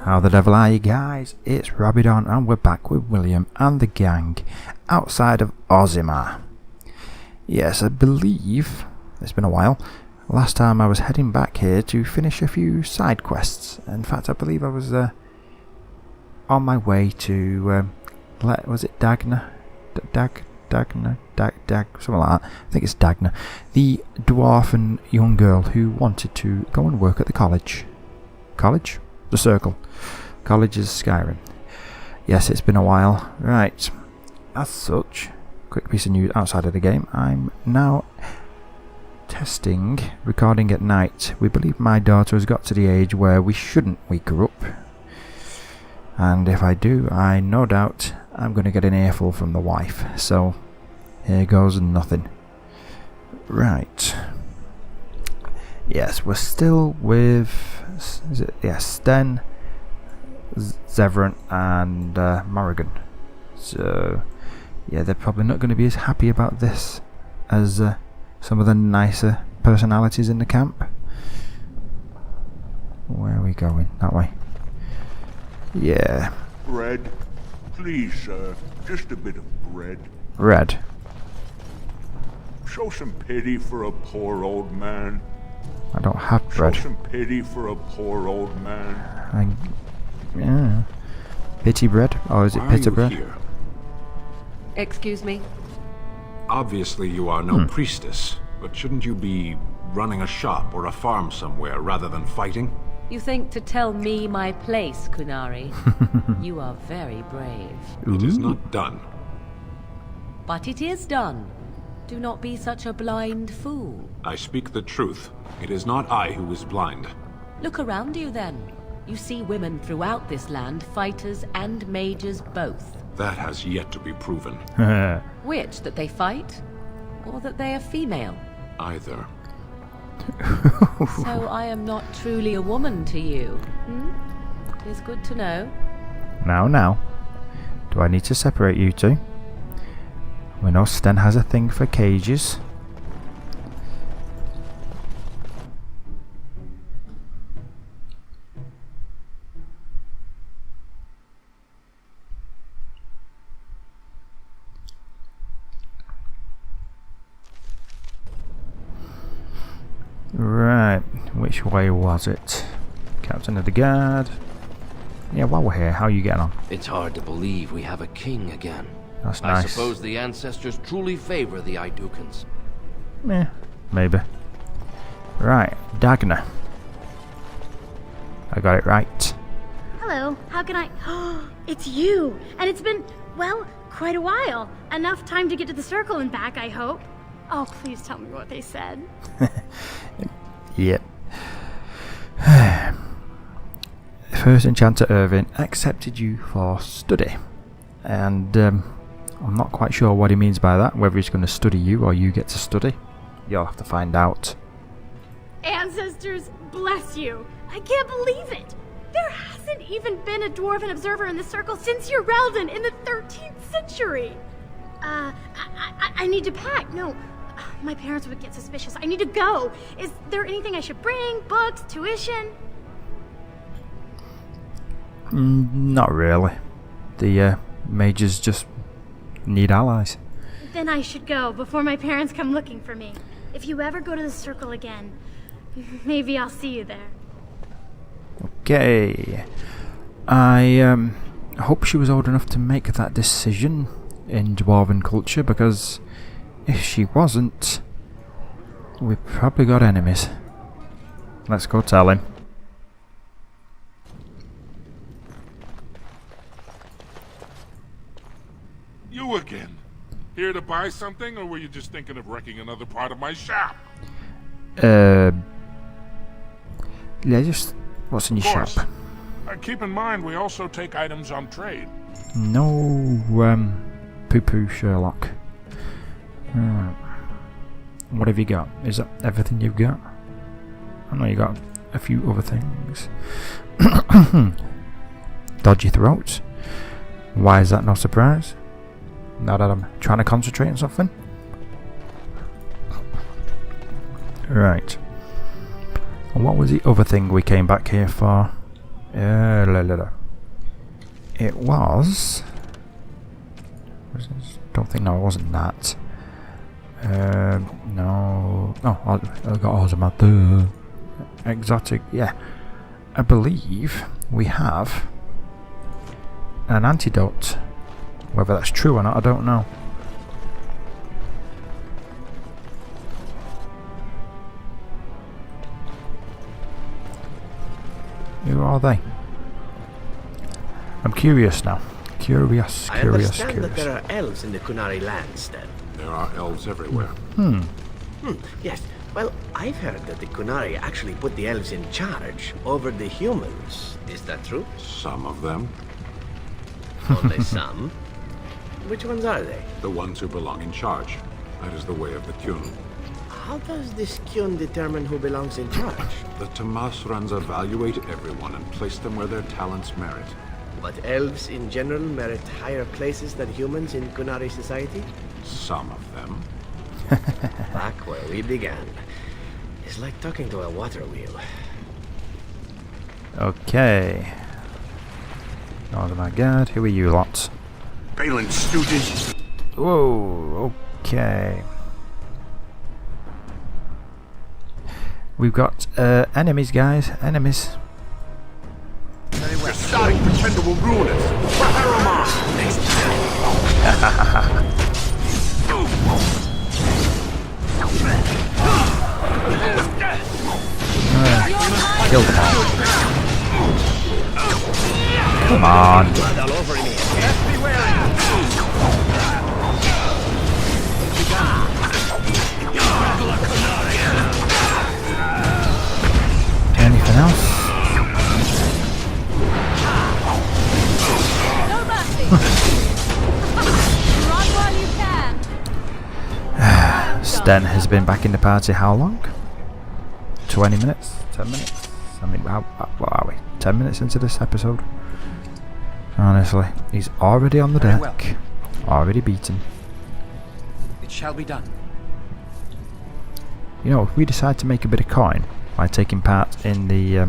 How the devil are you guys? It's Rabidon and we're back with William and the gang outside of Ozima. Yes, I believe it's been a while. Last time I was heading back here to finish a few side quests. In fact, I believe I was on my way to was it Dagna? Dagna, something like that. I think it's Dagna, the dwarfen young girl who wanted to go and work at the college. College? The Circle. College is Skyrim. Yes, it's been a while. Right. As such, quick piece of news outside of the game. I'm now testing recording at night. We believe my daughter has got to the age where we shouldn't wake her up. And if I do, I no doubt I'm going to get an earful from the wife. So, here goes nothing. Right. Yes, we're still with... Is it? Yeah, Sten, Zevran and Morrigan. So, yeah, they're probably not going to be as happy about this as some of the nicer personalities in the camp. Where are we going? That way. Yeah. Bread. Please, sir. Just a bit of bread. Red. Show some pity for a poor old man. I don't have bread. Show some pity for a poor old man. Yeah. Pity bread? Or is it pita bread? Here? Excuse me? Obviously you are no priestess, but shouldn't you be running a shop or a farm somewhere rather than fighting? You think to tell me my place, Kunari? You are very brave. It is not done. But it is done. Do not be such a blind fool. I speak the truth. It is not I who is blind. Look around you then. You see women throughout this land, fighters and mages both. That has yet to be proven. Which, that they fight? Or that they are female? Either. So I am not truly a woman to you, It is good to know. Now. Do I need to separate you two? We know Sten has a thing for cages. Right, which way was it? Captain of the Guard. Yeah, while we're here, how are you getting on? It's hard to believe we have a king again. That's nice. I suppose the ancestors truly favor the Idukans. Maybe. Right, Dagna. I got it right. Hello, how can I... Oh, it's you! And it's been, well, quite a while. Enough time to get to the circle and back, I hope. Oh, please tell me what they said. Yep. First Enchanter Irvin accepted you for study. And I'm not quite sure what he means by that, whether he's going to study you or you get to study. You'll have to find out. Ancestors, bless you! I can't believe it! There hasn't even been a dwarven observer in the circle since Urelden in the 13th century! I need to pack. No, my parents would get suspicious. I need to go. Is there anything I should bring? Books? Tuition? Not really. The mages just need allies. Then I should go before my parents come looking for me. If you ever go to the circle again, maybe I'll see you there. Okay. I hope she was old enough to make that decision in dwarven culture, because if she wasn't, we've probably got enemies. Let's go tell him. You again. Here to buy something, or were you just thinking of wrecking another part of my shop? Yeah, just what's in your shop? Keep in mind, we also take items on trade. No, poo-poo, Sherlock. What have you got? Is that everything you've got? I know you got a few other things. Dodgy throat. Why is that no surprise? Now that I'm trying to concentrate on something. Right. And what was the other thing we came back here for? It was... Don't think, no, it wasn't that. No... Oh, I got Ozma. Exotic, yeah. I believe we have an antidote. Whether that's true or not, I don't know. Who are they? I'm curious now. Curious. I understand that there are elves in the Kunari lands, then. There are elves everywhere. Yes. Well, I've heard that the Kunari actually put the elves in charge over the humans. Is that true? Some of them. Only some? Which ones are they? The ones who belong in charge. That is the way of the Kyun. How does this Kyun determine who belongs in charge? The Tamasrans evaluate everyone and place them where their talents merit. But elves in general merit higher places than humans in Kunari society? Some of them. Back where we began. It's like talking to a water wheel. Okay. Oh my god, who are you lots? Balin, student! Whoa, okay. We've got enemies, guys. Enemies. You're starting to pretend it will ruin us! For Harriman! Kill them all. Come on. Blood all over me. Anything else? No mercy! Run while you can! Sten has been back in the party how long? 20 minutes? 10 minutes? I mean, what are we? 10 minutes into this episode? Honestly, he's already on the Very deck. Already beaten. It shall be done. You know, if we decide to make a bit of coin by taking part in the,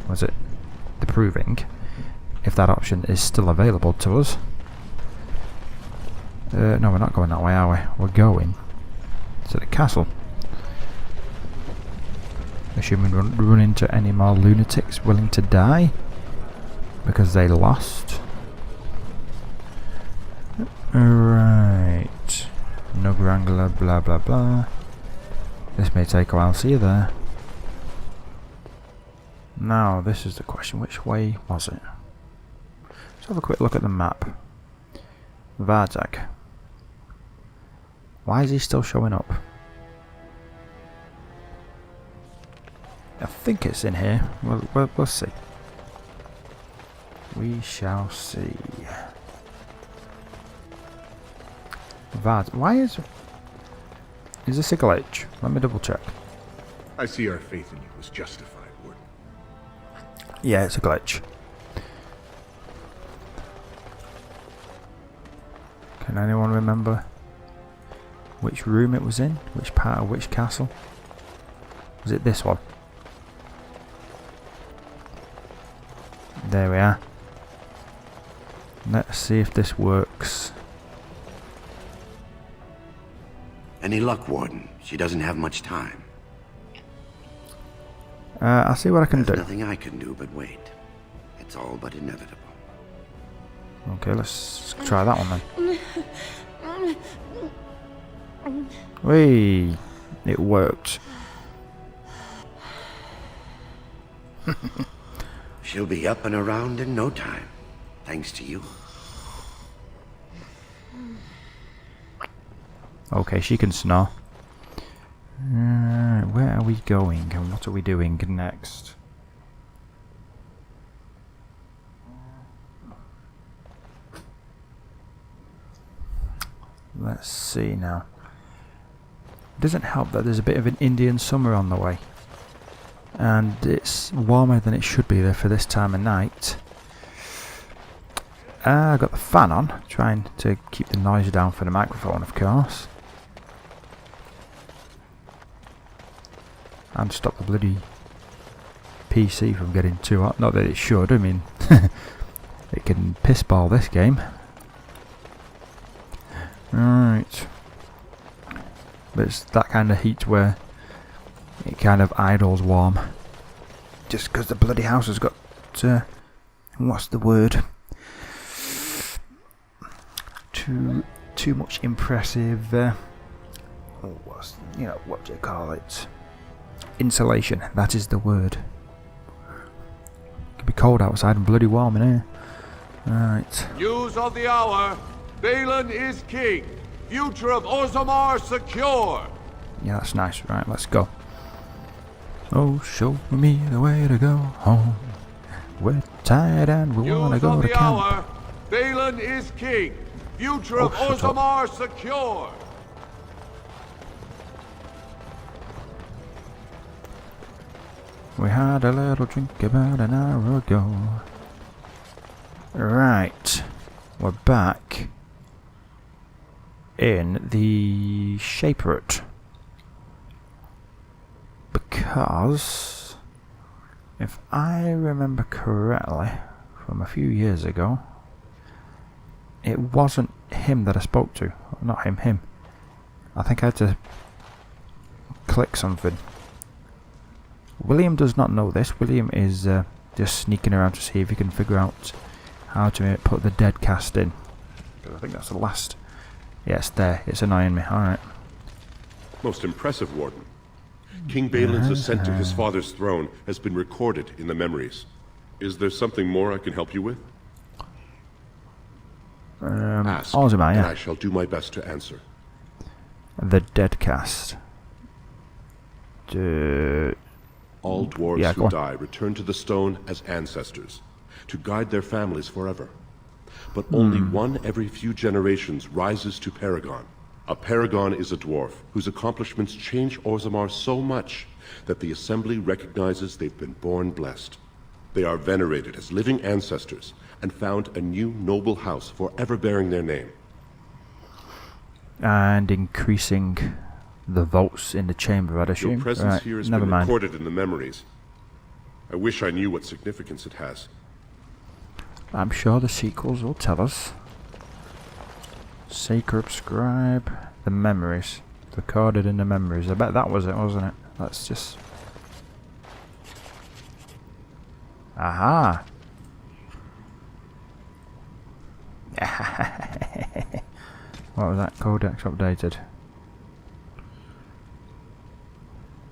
was it, the proving, if that option is still available to us. No, we're not going that way, are we? We're going to the castle. Assuming we don't run into any more lunatics willing to die because they lost. Right. No Grangler, blah blah blah. This may take a while. See you there. Now, this is the question. Which way was it? Let's have a quick look at the map. Vardag. Why is he still showing up? I think it's in here. We'll see. We shall see. Vard. Why is this a glitch? Let me double check. I see our faith in you was justified, Warden. Yeah, it's a glitch. Can anyone remember which room it was in? Which part of which castle? Was it this one? There we are. Let's see if this works. Any luck, Warden? She doesn't have much time. I'll see what I can There's do. nothing I can do but wait. It's all but inevitable. Okay, let's try that one then. Whee! It worked. She'll be up and around in no time, thanks to you. Okay, she can snore. Where are we going and what are we doing next? Let's see now. It doesn't help that there's a bit of an Indian summer on the way. And it's warmer than it should be there for this time of night. I've got the fan on, trying to keep the noise down for the microphone, of course. And stop the bloody PC from getting too hot. Not that it should, I mean, it can pissball this game. Right. But it's that kind of heat where it kind of idles warm. Just because the bloody house has got, what's the word? Too much impressive, what do you call it? Insulation, that is the word. It can be cold outside and bloody warm in here. Right. News of the hour. Balin is king. Future of Orzammar secure. Yeah, that's nice. Right, let's go. Oh, show me the way to go home. We're tired and we want to go to camp. Hour. Balin is king. Future of Orzammar secure. We had a little drink about an hour ago. Right, we're back in the Shaperate. Because, if I remember correctly, from a few years ago, it wasn't him that I spoke to. Not him. I think I had to click something. William does not know this. William is just sneaking around to see if he can figure out how to put the dead cast in. I think that's the last. Yes, there. It's annoying me. Alright. Most impressive, Warden. King Balin's ascent to his father's throne has been recorded in the memories. Is there something more I can help you with? Ask, Orzammar, yeah. and I shall do my best to answer. The dead cast. All dwarves who die return to the stone as ancestors, to guide their families forever. But only one every few generations rises to Paragon. A Paragon is a dwarf whose accomplishments change Orzammar so much that the Assembly recognizes they've been born blessed. They are venerated as living ancestors and found a new noble house forever bearing their name. And increasing the votes in the chamber, I'd assume. Your presence right, here has never been mind. recorded in the memories. I wish I knew what significance it has. I'm sure the sequels will tell us. Sacred scribe, the memories. Recorded in the memories. I bet that was it, wasn't it? Let's just... Aha! What was that? Codex updated.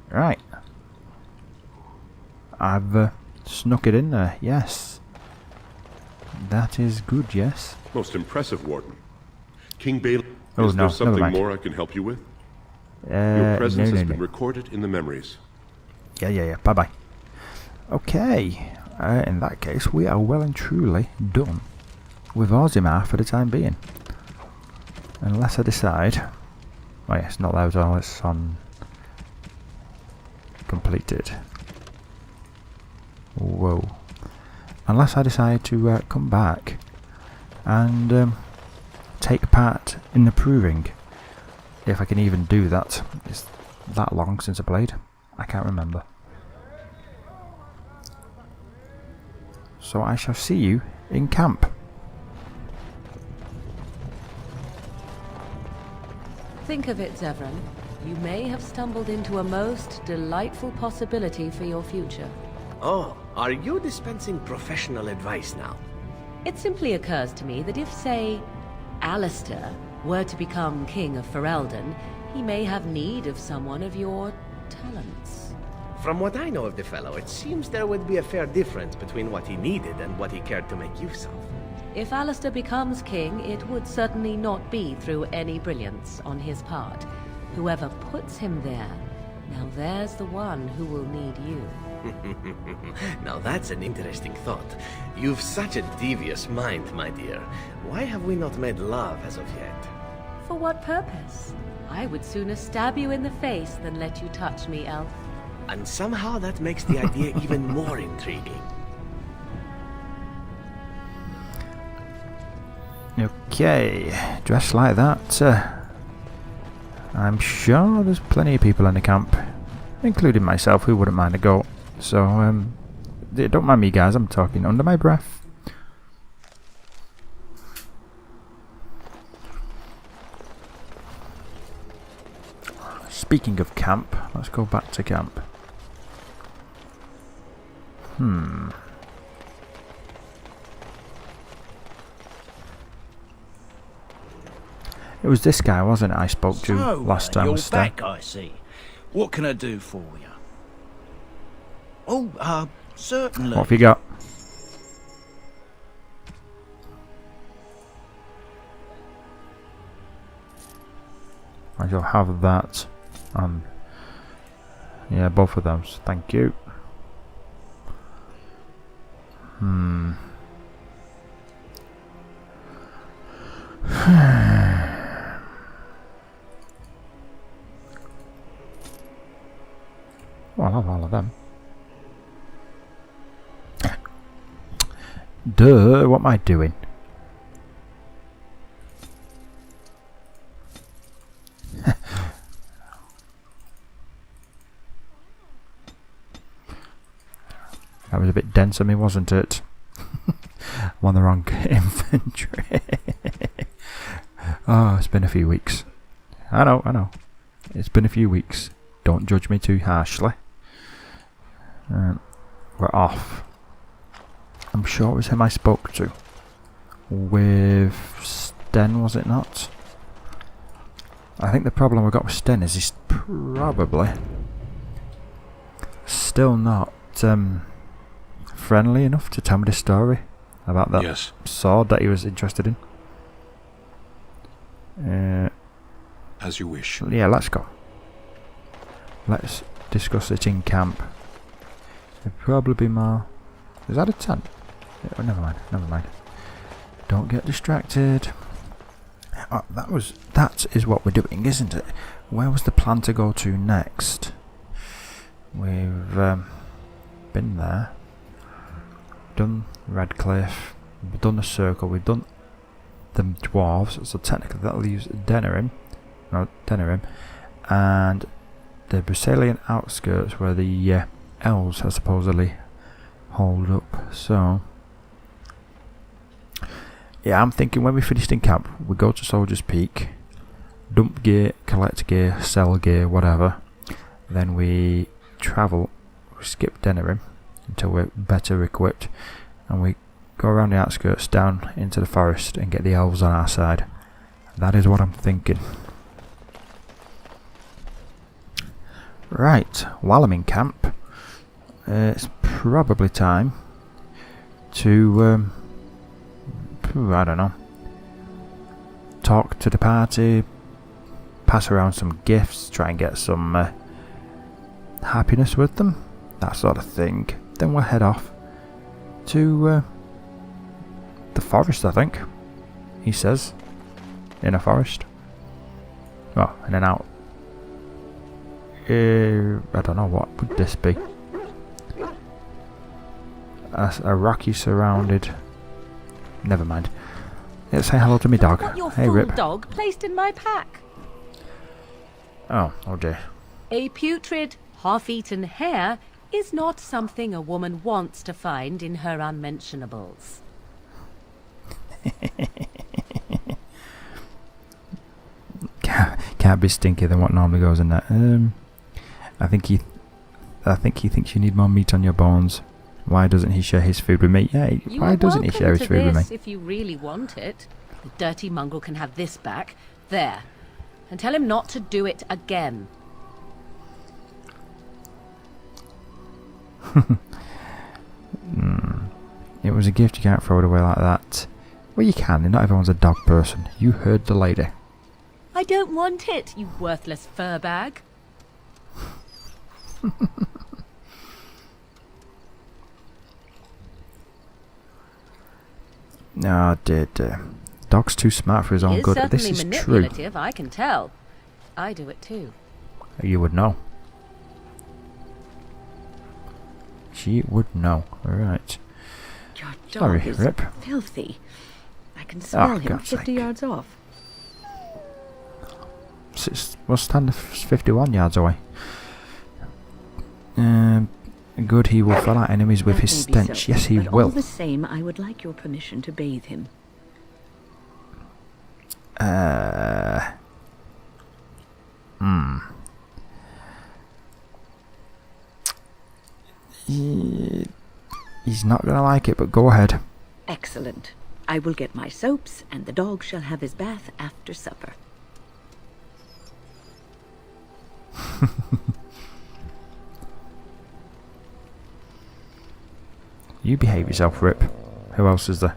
Right. I've snuck it in there, yes. That is good, yes. Most impressive, Warden. King Balin, Oh, is no, there something never mind. more I can help you with? Your presence has been recorded in the memories. Yeah. Bye-bye. Okay. In that case, we are well and truly done with Orzammar for the time being. Unless I decide... Oh yes, not that at all, it's on... completed. Whoa. Unless I decide to come back and take part in the proving. If I can even do that. It's that long since I played. I can't remember. So I shall see you in camp. Think of it, Zevran. You may have stumbled into a most delightful possibility for your future. Oh, are you dispensing professional advice now? It simply occurs to me that if, say, Alistair were to become King of Ferelden, he may have need of someone of your talents. From what I know of the fellow, it seems there would be a fair difference between what he needed and what he cared to make use of. If Alistair becomes king, it would certainly not be through any brilliance on his part. Whoever puts him there, now there's the one who will need you. Now that's an interesting thought. You've such a devious mind, my dear. Why have we not made love as of yet? For what purpose? I would sooner stab you in the face than let you touch me, elf. And somehow that makes the idea even more intriguing. Okay, dressed like that. I'm sure there's plenty of people in the camp, including myself, who wouldn't mind a goat. So, Don't mind me, guys. I'm talking under my breath. Speaking of camp, let's go back to camp. It was this guy, wasn't it, I spoke to last time. You're back, I see. What can I do for you? Oh, certainly. What have you got? I shall have that. Yeah, both of those. Thank you. Well, I'll have all of them. Duh, what am I doing? That was a bit dense on me, wasn't it? I'm on the wrong infantry. Oh, it's been a few weeks. I know. It's been a few weeks. Don't judge me too harshly. We're off. I'm sure it was him I spoke to. With Sten, was it not? I think the problem we've got with Sten is he's probably still not friendly enough to tell me the story about that sword that he was interested in. As you wish. Yeah, let's go. Let's discuss it in camp. There'll probably be more. Is that a tent? Oh, never mind. Don't get distracted. Oh, that is what we're doing, isn't it? Where was the plan to go to next? We've been there. Done Redcliffe. We've done the circle. We've done the dwarves. So technically that leaves Denerim. And the Brazilian outskirts where the elves are supposedly holed up. So yeah, I'm thinking when we finished in camp, we go to Soldier's Peak, dump gear, collect gear, sell gear, whatever. Then we travel, we skip Denerim until we're better equipped, and we go around the outskirts down into the forest and get the elves on our side. That is what I'm thinking. Right, while I'm in camp, it's probably time to, I don't know, talk to the party, pass around some gifts, try and get some happiness with them, that sort of thing. Then we'll head off to the forest, I think, he says. In a forest. Well, in and out. I don't know, what would this be? A rocky surrounded. Never mind. Let's say hello to me dog. What your hey full Rip. dog placed in my pack. Oh dear. A putrid, half-eaten hare is not something a woman wants to find in her unmentionables. Can't be stinkier than what normally goes in that. I think he thinks you need more meat on your bones. Why doesn't he share his food with me? Yeah, why doesn't he share his food with me? If you really want it, the dirty mongrel can have this back. There, and tell him not to do it again. It was a gift. You can't throw it away like that. Well, you can. Not everyone's a dog person. You heard the lady. I don't want it, you worthless fur bag. No, dear. Dog's too smart for his own good. This is certainly true. manipulative, I can tell. I do it too. You would know. She would know. Alright. Your dog Sorry, is Rip. filthy. I can smell him God's 50 sake. yards off. We'll stand 51 yards away. Good, he will fill our enemies with That his may be stench. so, Yes, he but will. all the same, I would like your permission to bathe him. He's not going to like it, but go ahead. Excellent. I will get my soaps, and the dog shall have his bath after supper. You behave yourself, Rip. Who else is there?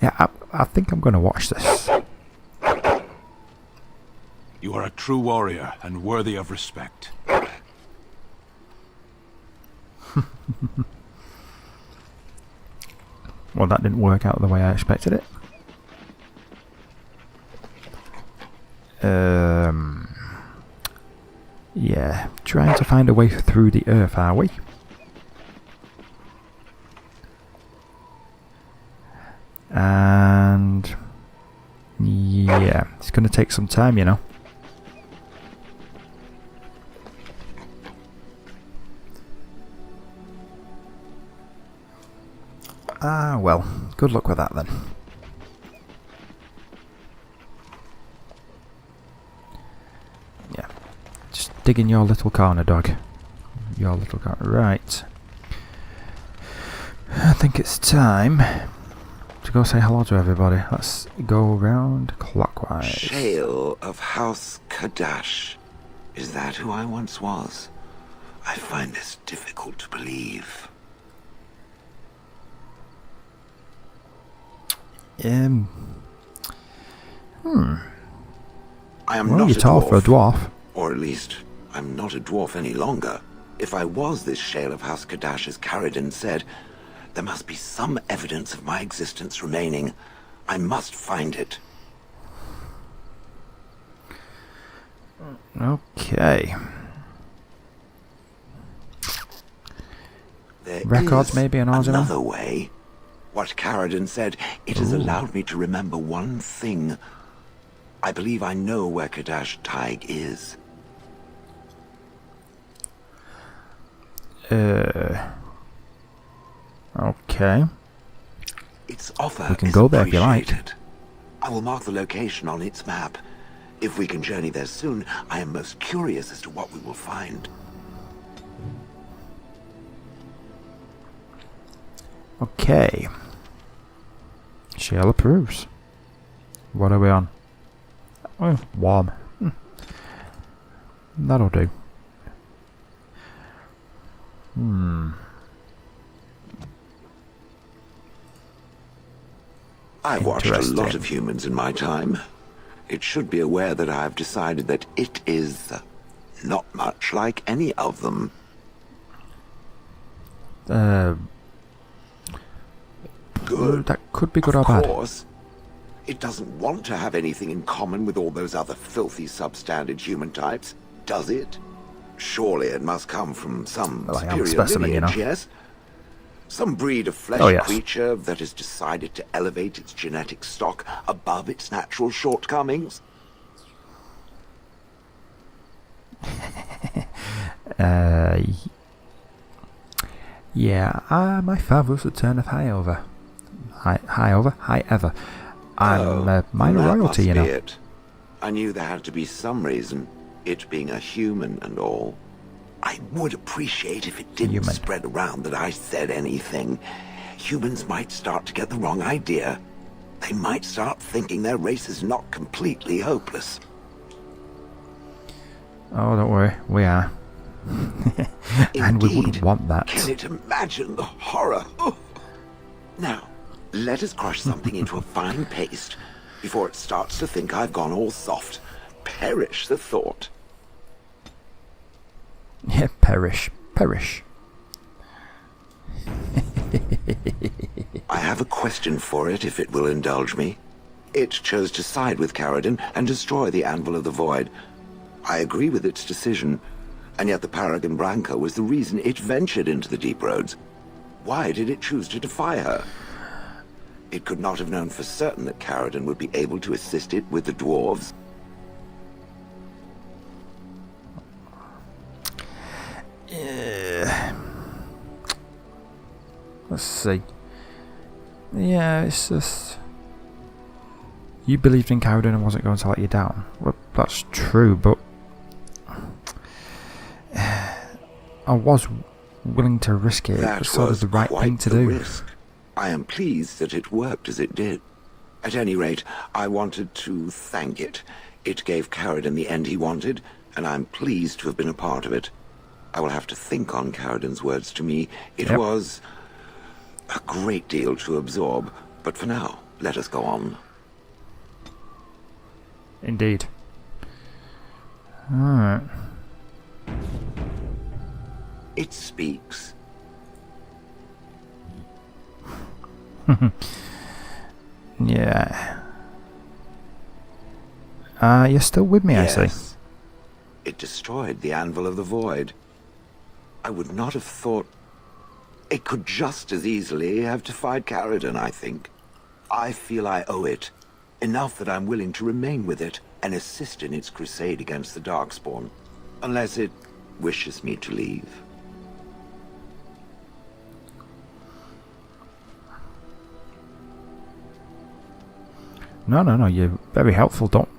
Yeah, I think I'm going to watch this. You are a true warrior and worthy of respect. Well, that didn't work out the way I expected it. Yeah, trying to find a way through the earth, are we? And yeah, it's going to take some time, you know. Ah, well, good luck with that then. Yeah, just dig in your little corner, dog. Your little corner. Right. I think it's time to go say hello to everybody. Let's go round clockwise. Shale of House Kadash. Is that who I once was? I find this difficult to believe. I am Well, not you're tall for a dwarf. Or at least, I'm not a dwarf any longer. If I was this Shale of House Kadash, as Caridin said, there must be some evidence of my existence remaining. I must find it. Okay. There Records is maybe an another way. What Caridin said, it has allowed me to remember one thing. I believe I know where Kadash Taig is. Okay. Its offer We can is go there if you like. appreciated. I will mark the location on its map. If we can journey there soon, I am most curious as to what we will find. Okay. Shale approves. What are we on? Oh, warm. That'll do. I've watched a lot of humans in my time. It should be aware that I've decided that it is not much like any of them. Good. That could be good or bad. Of course. It doesn't want to have anything in common with all those other filthy substandard human types, does it? Surely it must come from some superior specimen, lineage, you know. yes? Some breed of flesh Yes. creature that has decided to elevate its genetic stock above its natural shortcomings? Yeah, my father was a turn of high ever. I'm minor that royalty, must you know. be it. I knew there had to be some reason, it being a human and all. I would appreciate if it didn't spread around that I said anything. Humans might start to get the wrong idea. They might start thinking their race is not completely hopeless. Oh, don't worry, we are. And we wouldn't want that. Can it imagine the horror? Oh. Now, let us crush something into a fine paste before it starts to think I've gone all soft. Perish the thought. Yeah, perish. I have a question for it, if it will indulge me. It chose to side with Caridin and destroy the Anvil of the Void. I agree with its decision, and yet the Paragon Branca was the reason it ventured into the deep roads. Why did it choose to defy her? It could not have known for certain that Caradon would be able to assist it with the dwarves. Let's see. Yeah, it's just... You believed in Caradon and wasn't going to let you down. Well, that's true, but... I was willing to risk it. It was sort of the right thing to do. Risk. I am pleased that it worked as it did. At any rate, I wanted to thank it. It gave Caradon the end he wanted, and I'm pleased to have been a part of it. I will have to think on Caradon's words to me. It was a great deal to absorb, but for now, let us go on. Indeed. Alright. It speaks. Yeah. You're still with me, Yes. I see. It destroyed the Anvil of the Void. I would not have thought... It could just as easily have defied Caradon, I think. I feel I owe it. Enough that I'm willing to remain with it and assist in its crusade against the Darkspawn. Unless it wishes me to leave. No, you're very helpful. Don't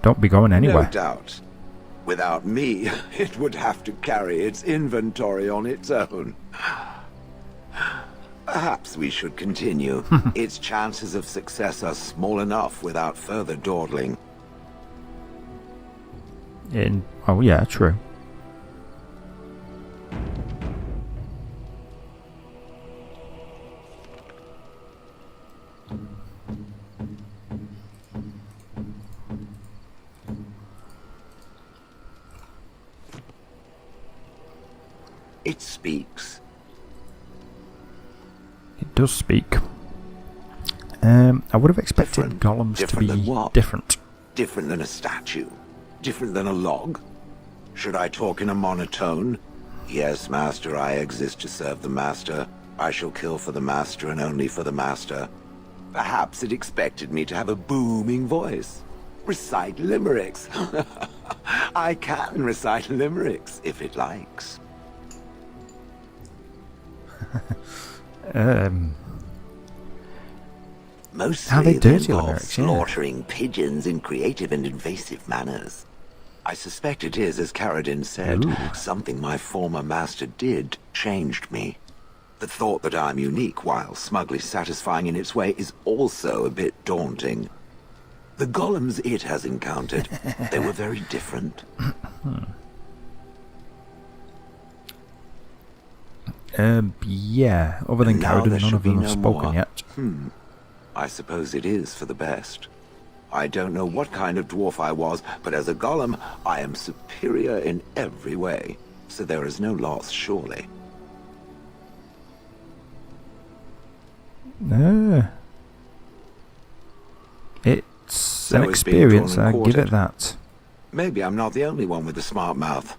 don't be going anywhere. No doubt. Without me, it would have to carry its inventory on its own. Perhaps we should continue. Its chances of success are small enough without further dawdling. Oh yeah, true. It speaks. It does speak. I would have expected golems to be different. Different than a statue? Different than a log? Should I talk in a monotone? Yes, master, I exist to serve the master. I shall kill for the master and only for the master. Perhaps it expected me to have a booming voice. Recite limericks. I can recite limericks, if it likes. Mostly how they dirty involve limericks, slaughtering pigeons in creative and invasive manners. I suspect it is, as Caradon said, something my former master did changed me. The thought that I'm unique, while smugly satisfying in its way, is also a bit daunting. The golems it has encountered, they were very different. Yeah, other than Caradon, none of them have spoken yet. I suppose it is for the best. I don't know what kind of dwarf I was, but as a golem, I am superior in every way. So there is no loss, surely. It's an experience, I give it that. Maybe I'm not the only one with a smart mouth.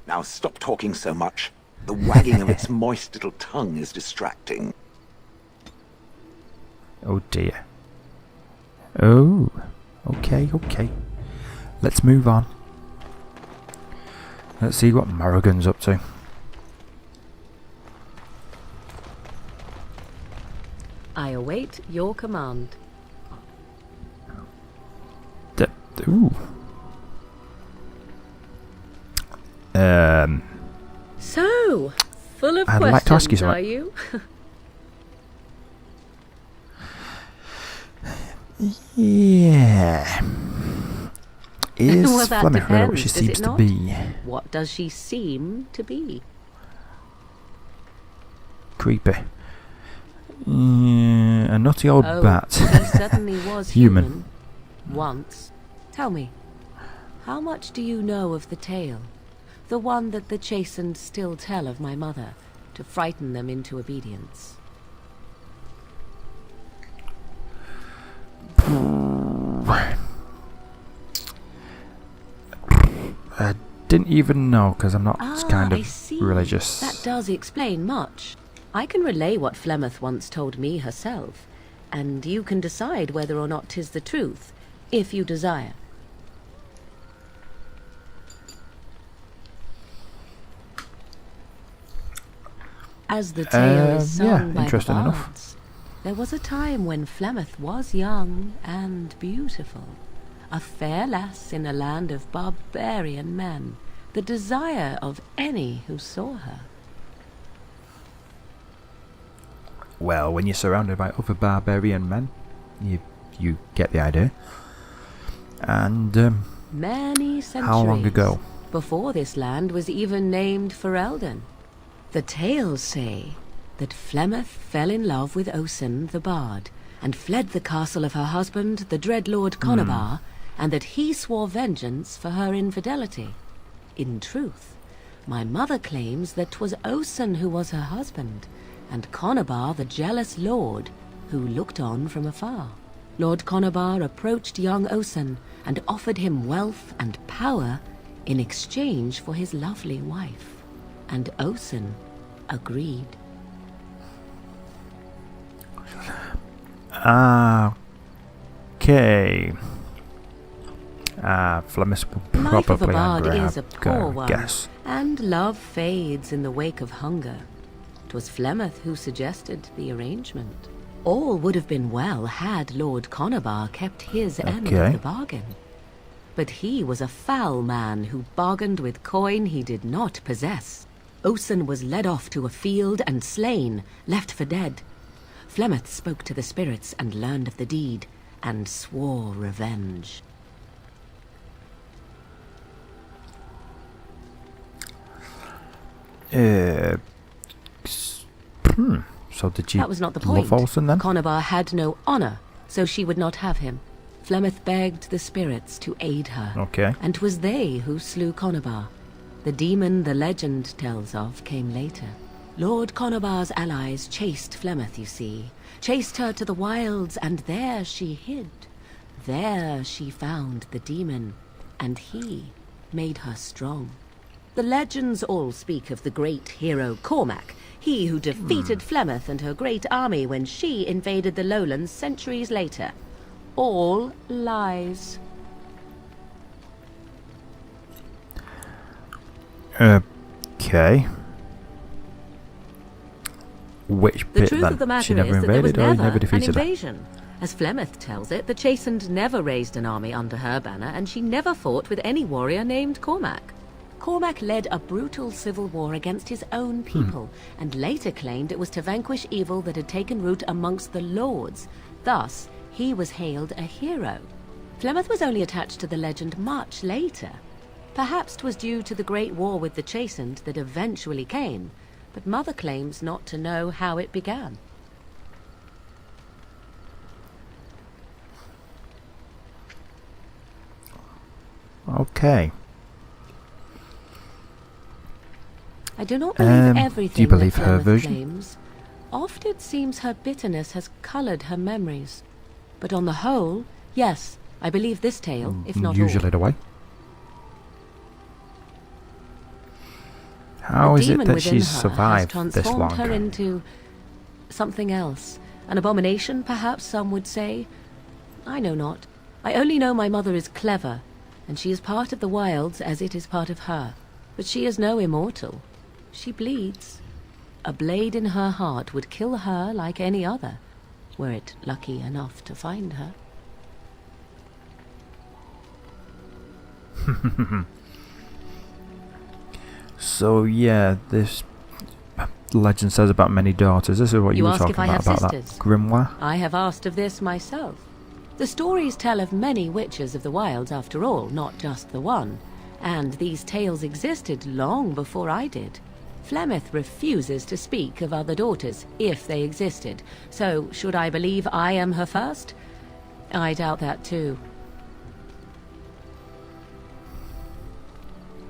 Now stop talking so much. The wagging of its moist little tongue is distracting. Oh dear. Oh, okay. Let's move on. Let's see what Morrigan's up to. I await your command. Ooh. So, full of I'd questions, like to ask you something. are you? Yeah. Is Well, that Fleming really what depends, she does seems it to not? be? What does she seem to be? Creepy. A nutty old bat. She certainly was human. Once. Tell me, how much do you know of the tale? The one that the chastened still tell of my mother, to frighten them into obedience. I didn't even know, because I'm not kind I of see. religious. That does explain much. I can relay what Flemeth once told me herself, and you can decide whether or not 'tis the truth, if you desire. As the tale is sung by the interesting enough. bards, there was a time when Flemeth was young and beautiful, a fair lass in a land of barbarian men, the desire of any who saw her. Well, when you're surrounded by other barbarian men, you get the idea. And Many centuries how long ago? before this land was even named Ferelden. The tales say that Flemeth fell in love with Osen the bard, and fled the castle of her husband, the dread Lord Conabar, and that he swore vengeance for her infidelity. In truth, my mother claims that 'twas Osen who was her husband, and Conabar the jealous lord, who looked on from afar. Lord Conabar approached young Osen and offered him wealth and power in exchange for his lovely wife, and Osen agreed. Okay. Flemeth will Life of a probably bard angry, is a poor one, guess. and love fades in the wake of hunger. 'Twas Flemeth who suggested the arrangement. All would have been well had Lord Conabar kept his end of the bargain. But he was a foul man who bargained with coin he did not possess. Osen was led off to a field and slain, left for dead. Flemeth spoke to the spirits and learned of the deed, and swore revenge. So did you That was not the point. love Osen then? Conabar had no honor, so she would not have him. Flemeth begged the spirits to aid her. Okay. And 'twas they who slew Conabar. The demon the legend tells of came later. Lord Conabar's allies chased Flemeth, you see. Chased her to the wilds, and there she hid. There she found the demon, and he made her strong. The legends all speak of the great hero Cormac, he who defeated Flemeth and her great army when she invaded the lowlands centuries later. All lies. Okay. Which The bit truth then? of the matter She never is that there was invaded or he never never an defeated her? invasion. As Flemeth tells it, the Chastened never raised an army under her banner, and she never fought with any warrior named Cormac. Cormac led a brutal civil war against his own people, and later claimed it was to vanquish evil that had taken root amongst the lords. Thus, he was hailed a hero. Flemeth was only attached to the legend much later. Perhaps 'twas due to the great war with the Chastened that eventually came, but Mother claims not to know how it began. Okay. I do not believe everything do you believe that her Flemeth version? claims. Oft it seems her bitterness has coloured her memories. But on the whole, yes, I believe this tale, if not Usually all. the way. How The is it demon that within she's her survived has this transformed long? her into something else. An abomination, perhaps some would say. I know not. I only know my mother is clever, and she is part of the wilds as it is part of her. But she is no immortal. She bleeds. A blade in her heart would kill her like any other, were it lucky enough to find her. So yeah, this legend says about many daughters. This is what you were ask talking if I have about that sisters? grimoire. I have asked of this myself. The stories tell of many witches of the wilds after all, not just the one. And these tales existed long before I did. Flemeth refuses to speak of other daughters, if they existed. So, should I believe I am her first? I doubt that too.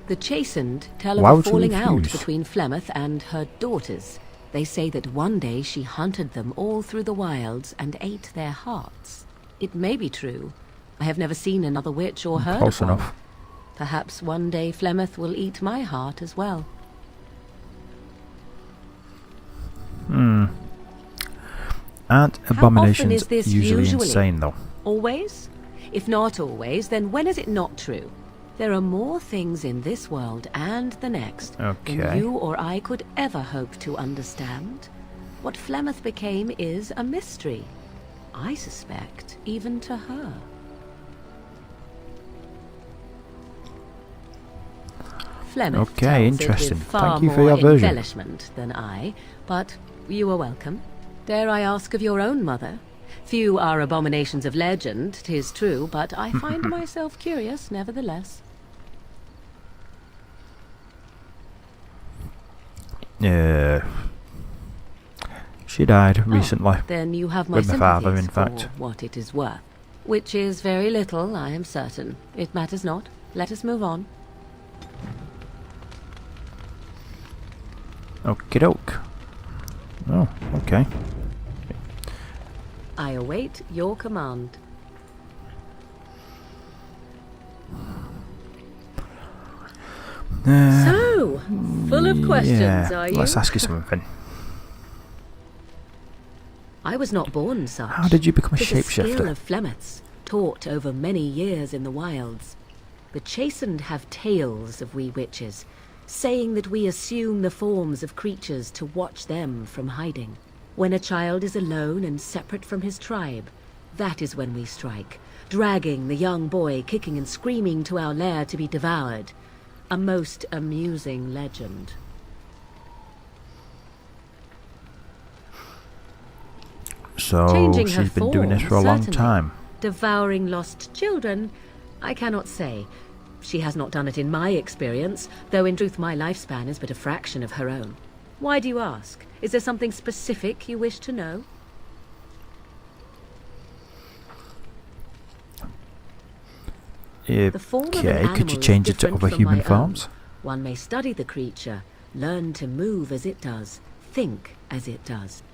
The Chastened tell Why of a would you falling out refuse? between Flemeth and her daughters. They say that one day she hunted them all through the wilds and ate their hearts. It may be true. I have never seen another witch or heard Close of one. enough. Perhaps one day Flemeth will eat my heart as well. Aren't abominations this usually insane, though? Always? If not always, then when is it not true? There are more things in this world and the next than you or I could ever hope to understand. What Flemeth became is a mystery. I suspect, even to her. Flemeth tells interesting. It with far Thank you for more your version. embellishment than I, but you are welcome. Dare I ask of your own mother? Few are abominations of legend, 'tis true, but I find myself curious nevertheless. She died recently. Then you have my with my father, in sympathies fact. for what it is worth. Which is very little, I am certain. It matters not. Let us move on. Okie doke. Oh, okay. I await your command. So, full of questions, are you? Let's ask you something. I was not born such. How did you become a 'Tis a skill shapeshifter? of Flemeth's, taught over many years in the wilds. The chastened have tales of we witches, saying that we assume the forms of creatures to watch them from hiding. When a child is alone and separate from his tribe, that is when we strike, dragging the young boy kicking and screaming to our lair to be devoured. A most amusing legend. So Changing her she's been doing this for a form, long certainly. time. Devouring lost children, I cannot say. She has not done it in my experience, though in truth my lifespan is but a fraction of her own. Why do you ask? Is there something specific you wish to know? The form of an animal could you change is it to different other from human my own. forms? One may study the creature, learn to move as it does, think as it does.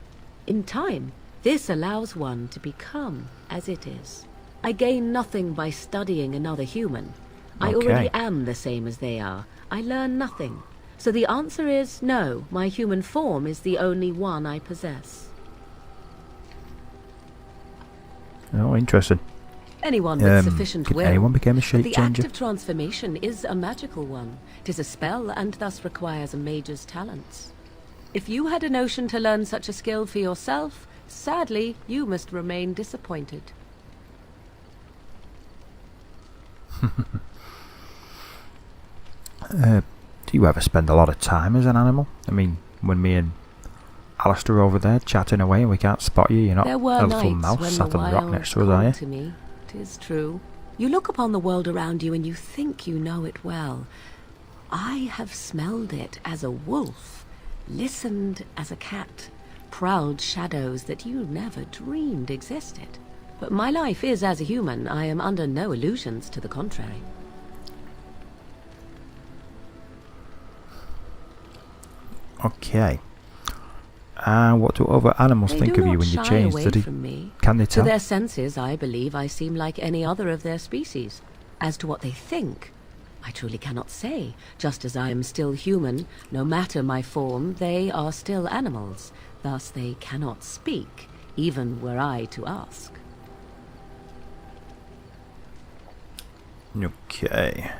In time, this allows one to become as it is. I gain nothing by studying another human. I already am the same as they are. I learn nothing. So the answer is no, my human form is the only one I possess. Oh, interesting. Anyone with sufficient could will. anyone become a shape The changer? act of transformation is a magical one. 'Tis a spell and thus requires a mage's talents. If you had a notion to learn such a skill for yourself, sadly, you must remain disappointed. Do you ever spend a lot of time as an animal? I mean, when me and Alistair are over there chatting away and we can't spot you, you're not There were a little nights mouse when sat the on the rock wild next to us, are you? called to me. 'Tis true. You look upon the world around you and you think you know it well. I have smelled it as a wolf, listened as a cat, prowled shadows that you never dreamed existed. But my life is as a human. I am under no illusions to the contrary. Okay. And what do other animals They think do of you not when you shy change? away Did from me. Can they To tell? their senses, I believe I seem like any other of their species. As to what they think, I truly cannot say. Just as I am still human, no matter my form, they are still animals. Thus they cannot speak, even were I to ask. Okay.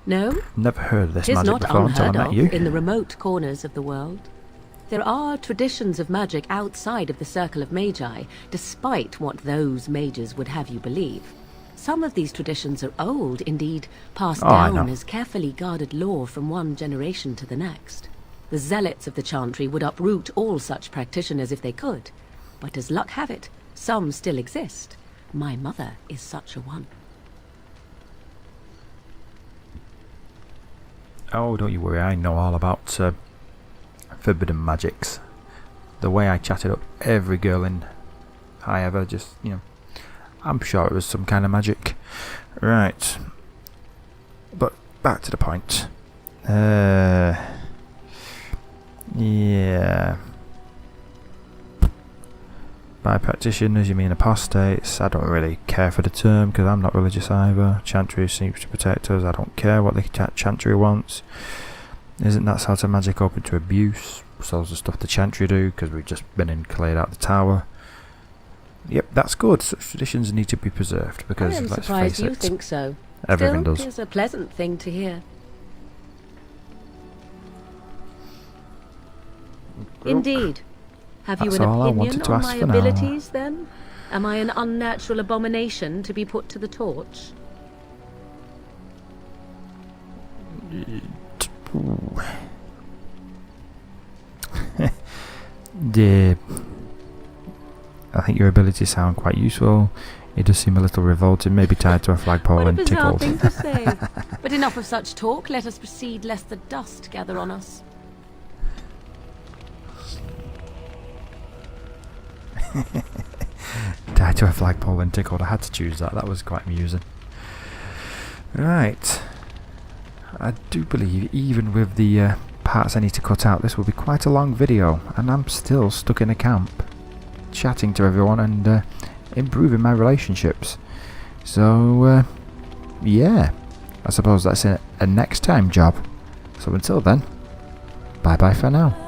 No? Never heard of this 'Tis magic not before until I unheard met of you. in the remote corners of the world. There are traditions of magic outside of the circle of magi, despite what those mages would have you believe. Some of these traditions are old, indeed, passed I down know. as carefully guarded lore from one generation to the next. The zealots of the chantry would uproot all such practitioners if they could. But as luck have it, some still exist. My mother is such a one. Oh, don't you worry, I know all about forbidden magics. The way I chatted up every girl in I ever just, I'm sure it was some kind of magic. Right. But back to the point. Yeah. By practitioners, you mean apostates. I don't really care for the term because I'm not religious either. Chantry seems to protect us. I don't care what the Chantry wants. Isn't that sort of magic open to abuse? So's the stuff the Chantry do because we've just been cleared out the tower. Yep, that's good. Such traditions need to be preserved because, I am let's surprised face you it, think so. everything Still, does. it's a pleasant thing to hear. Indeed. Have you That's an all I wanted opinion to on ask my for now. abilities, then? Am I an unnatural abomination to be put to the torch? I think your abilities sound quite useful. It does seem a little revolting, maybe tied to a flagpole What a and bizarre tickled. thing to say. But enough of such talk. Let us proceed, lest the dust gather on us. Tied to a flagpole and tickled. I had to choose that. That was quite amusing. Right. I do believe, even with the parts I need to cut out, this will be quite a long video, and I'm still stuck in a camp, chatting to everyone and improving my relationships. So, yeah, I suppose that's a next time job. So until then, bye bye for now.